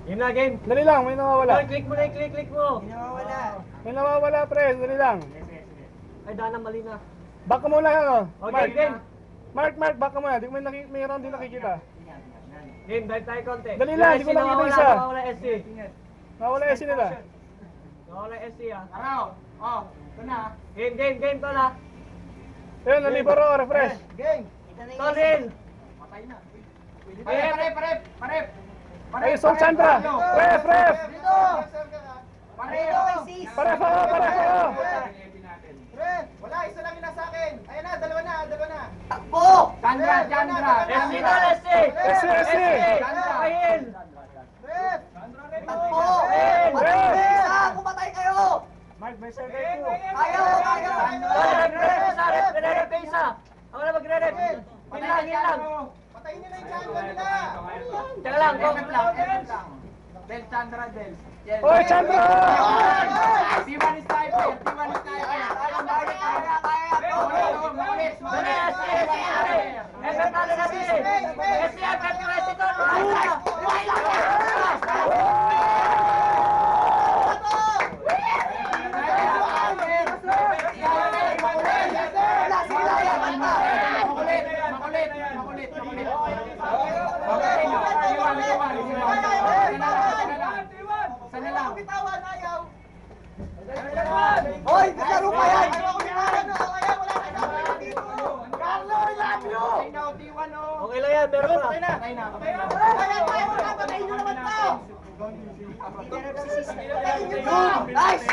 Yun na, game. Dali lang, may nawawala. Click mo na yung click mo. May nawawala, pre. Dali lang. Ay, Dana, mali na. Back ka muna, ano? Okay, game. Mark, back ka muna. Di ko may round din nakikita. Game, dahil tayo konti. Dali lang, di ko nakita isa. Nawawala SC. Nawawala SC nila. Nawawala SC, ah. Araw. Oh, ito na. Game, Tola. Ayun, nalibaro, refresh. Gang. Tonil. Patay na. Parep. Ay, Sol Chandra. Ref. Dito. Paref ako. Wala, isa lang yun na sa akin. Ayan na, dalawa na. Takbo! Chandra. SC na, SC. SC. Kahil. Rep. Takbo! Ref. Kumatay kayo! Mark, may survey ko. Ayaw! Nagre-rep kayo isa! Ako na magre-rep! Yun lang! Patayin nyo na yung Chandra nila. Teka lang, Del Chandra. Oy, Chandra! T1 is sniper. Hoy, naglaro pa yan! Okay lang yan, meron pa. Nice!